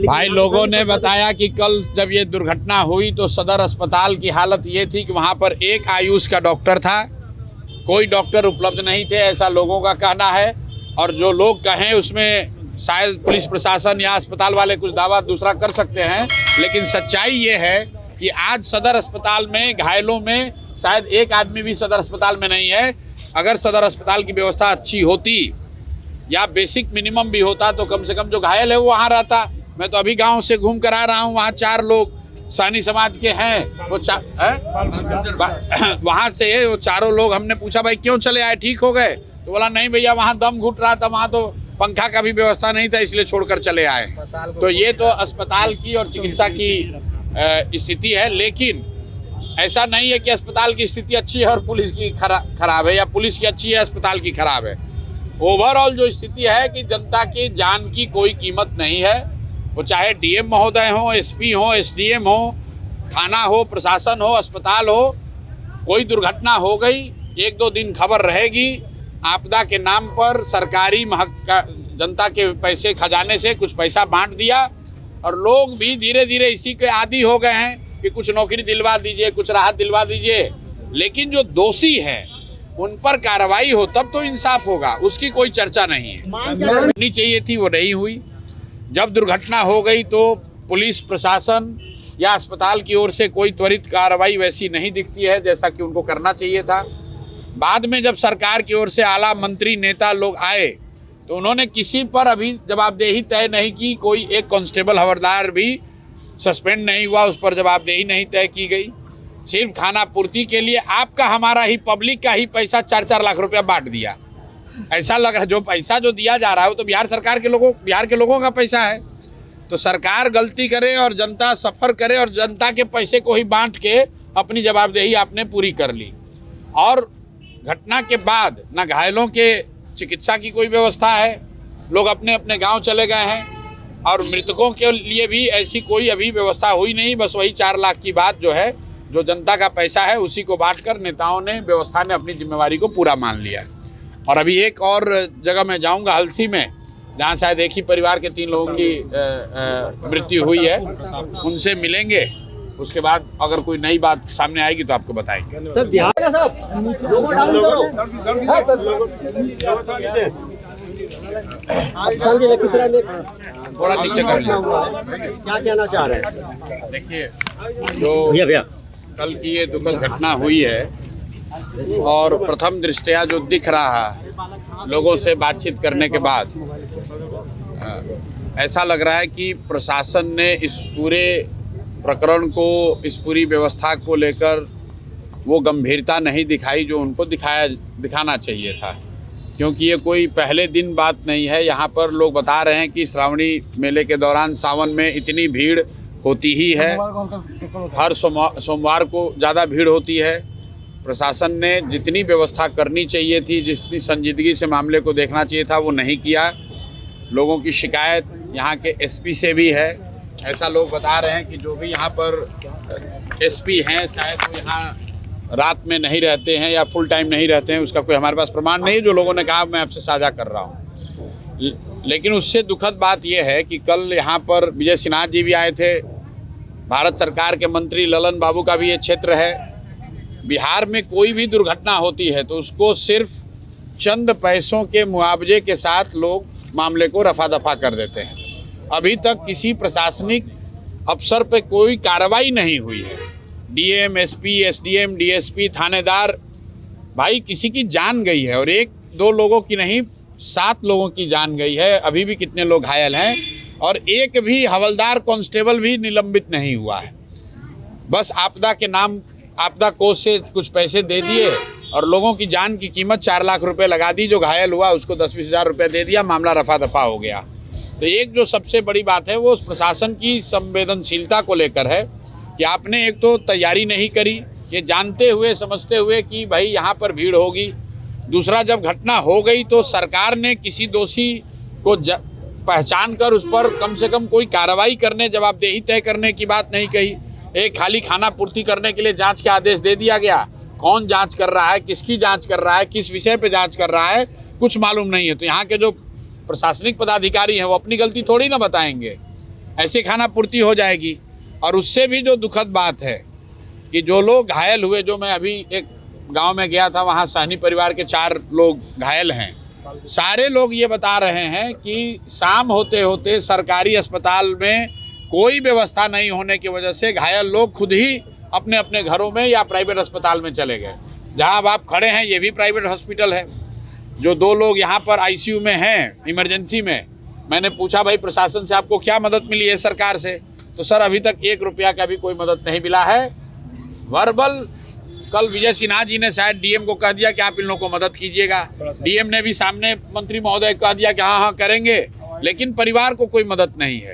भाई लोगों ने बताया कि कल जब ये दुर्घटना हुई तो सदर अस्पताल की हालत ये थी कि वहाँ पर एक आयुष का डॉक्टर था, कोई डॉक्टर उपलब्ध नहीं थे, ऐसा लोगों का कहना है। और जो लोग कहें उसमें शायद पुलिस प्रशासन या अस्पताल वाले कुछ दावा दूसरा कर सकते हैं, लेकिन सच्चाई ये है कि आज सदर अस्पताल में घायलों में शायद एक आदमी भी सदर अस्पताल में नहीं है। अगर सदर अस्पताल की व्यवस्था अच्छी होती या बेसिक मिनिमम भी होता तो कम से कम जो घायल है वो वहाँ रहता। मैं तो अभी गांव से घूम कर आ रहा हूँ, वहाँ 4 लोग सानी समाज के हैं, वो वहाँ से वो चारों लोग, हमने पूछा भाई क्यों चले आए, ठीक हो गए? तो बोला नहीं भैया वहाँ दम घुट रहा था, वहाँ तो पंखा का भी व्यवस्था नहीं था इसलिए छोड़कर चले आए। तो ये तो अस्पताल की और चिकित्सा की स्थिति है, लेकिन ऐसा नहीं है कि अस्पताल की स्थिति अच्छी है और पुलिस की खराब है, या पुलिस की अच्छी है अस्पताल की खराब है। ओवरऑल जो स्थिति है कि जनता की जान की कोई कीमत नहीं है, वो चाहे डीएम महोदय हो, एसपी हो, एसडीएम हो, थाना हो, प्रशासन हो, अस्पताल हो, कोई दुर्घटना हो गई 1-2 दिन खबर रहेगी। आपदा के नाम पर सरकारी जनता के पैसे खजाने से कुछ पैसा बांट दिया और लोग भी धीरे धीरे इसी के आदी हो गए हैं कि कुछ नौकरी दिलवा दीजिए, कुछ राहत दिलवा दीजिए। लेकिन जो दोषी हैं उन पर कार्रवाई हो तब तो इंसाफ होगा, उसकी कोई चर्चा नहीं है। होनी चाहिए थी, वो नहीं हुई। जब दुर्घटना हो गई तो पुलिस प्रशासन या अस्पताल की ओर से कोई त्वरित कार्रवाई वैसी नहीं दिखती है जैसा कि उनको करना चाहिए था। बाद में जब सरकार की ओर से आला मंत्री नेता लोग आए तो उन्होंने किसी पर अभी जवाबदेही तय नहीं की। कोई एक कांस्टेबल हवलदार भी सस्पेंड नहीं हुआ, उस पर जवाबदेही नहीं तय की गई। सिर्फ खाना पूर्ति के लिए आपका हमारा ही पब्लिक का ही पैसा 4-4 लाख रुपया बांट दिया। ऐसा लग रहा है जो पैसा जो दिया जा रहा है वो तो बिहार के लोगों का पैसा है। तो सरकार गलती करे और जनता सफ़र करे और जनता के पैसे को ही बांट के अपनी जवाबदेही आपने पूरी कर ली। और घटना के बाद न घायलों के चिकित्सा की कोई व्यवस्था है, लोग अपने अपने गांव चले गए हैं, और मृतकों के लिए भी ऐसी कोई अभी व्यवस्था हुई नहीं। बस वही 4 लाख की बात जो है, जो जनता का पैसा है उसी को बांटकर नेताओं ने, व्यवस्था ने अपनी जिम्मेवारी को पूरा मान लिया। और अभी एक और जगह मैं जाऊंगा, हलसी में, जहां शायद एक ही परिवार के 3 लोगों की मृत्यु हुई है, उनसे मिलेंगे। उसके बाद अगर कोई नई बात सामने आएगी तो आपको बताएंगे। सर ध्यान है साहब, थोड़ा नीचे कर लीजिए। क्या कहना चाह रहे हैं? देखिए, जो कल की ये दुखद घटना हुई है और प्रथम दृष्टया जो दिख रहा है लोगों से बातचीत करने के बाद, ऐसा लग रहा है कि प्रशासन ने इस पूरे प्रकरण को, इस पूरी व्यवस्था को लेकर वो गंभीरता नहीं दिखाई जो उनको दिखाना चाहिए था। क्योंकि ये कोई पहले दिन बात नहीं है। यहाँ पर लोग बता रहे हैं कि श्रावणी मेले के दौरान सावन में इतनी भीड़ होती ही है, हर सोमवार को ज़्यादा भीड़ होती है। प्रशासन ने जितनी व्यवस्था करनी चाहिए थी, जितनी संजीदगी से मामले को देखना चाहिए था, वो नहीं किया। लोगों की शिकायत यहाँ के एसपी से भी है। ऐसा लोग बता रहे हैं कि जो भी यहाँ पर एसपी हैं शायद वो यहाँ रात में नहीं रहते हैं या फुल टाइम नहीं रहते हैं, उसका कोई हमारे पास प्रमाण नहीं है। जो लोगों ने कहा मैं आपसे साझा कर रहा हूँ। लेकिन उससे दुखद बात यह है कि कल यहाँ पर विजय सिन्हा जी भी आए थे, भारत सरकार के मंत्री ललन बाबू का भी ये क्षेत्र है। बिहार में कोई भी दुर्घटना होती है तो उसको सिर्फ चंद पैसों के मुआवजे के साथ लोग मामले को रफा दफा कर देते हैं। अभी तक किसी प्रशासनिक अफसर पे कोई कार्रवाई नहीं हुई है। डीएम, एसपी, एसडीएम, डीएसपी, थानेदार, भाई किसी की जान गई है, और 1-2 लोगों की नहीं 7 लोगों की जान गई है। अभी भी कितने लोग घायल हैं, और एक भी हवलदार, कांस्टेबल भी निलंबित नहीं हुआ है। बस आपदा के नाम, आपदा कोष से कुछ पैसे दे दिए और लोगों की जान की कीमत 4 लाख रुपए लगा दी। जो घायल हुआ उसको 10-20 हज़ार रुपये दे दिया, मामला रफा दफा हो गया। तो एक जो सबसे बड़ी बात है वो प्रशासन की संवेदनशीलता को लेकर है कि आपने एक तो तैयारी नहीं करी, ये जानते हुए समझते हुए कि भाई यहाँ पर भीड़ होगी। दूसरा, जब घटना हो गई तो सरकार ने किसी दोषी को पहचान कर उस पर कम से कम कोई कार्रवाई करने, जवाबदेही तय करने की बात नहीं कही। एक खाली खाना पूर्ति करने के लिए जांच के आदेश दे दिया गया। कौन जांच कर रहा है, किसकी जांच कर रहा है, किस विषय पे जांच कर रहा है, कुछ मालूम नहीं है। तो यहाँ के जो प्रशासनिक पदाधिकारी हैं वो अपनी गलती थोड़ी ना बताएंगे। ऐसे खाना पूर्ति हो जाएगी। और उससे भी जो दुखद बात है कि जो लोग घायल हुए, जो मैं अभी एक गांव में गया था, वहां सहनी परिवार के 4 लोग घायल हैं। सारे लोग ये बता रहे हैं कि शाम होते होते सरकारी अस्पताल में कोई व्यवस्था नहीं होने की वजह से घायल लोग खुद ही अपने अपने घरों में या प्राइवेट अस्पताल में चले गए। जहां अब आप खड़े हैं ये भी प्राइवेट हॉस्पिटल है। जो 2 लोग यहाँ पर आईसीयू में हैं इमरजेंसी में, मैंने पूछा भाई प्रशासन से आपको क्या मदद मिली है सरकार से, तो सर अभी तक 1 रुपया का भी कोई मदद नहीं मिला है। वर्बल कल विजय सिन्हा जी ने शायद डीएम को कह दिया कि आप इन लोगों को मदद कीजिएगा। डीएम ने भी सामने मंत्री महोदय को कह दिया कि हाँ करेंगे, लेकिन परिवार को कोई मदद नहीं है।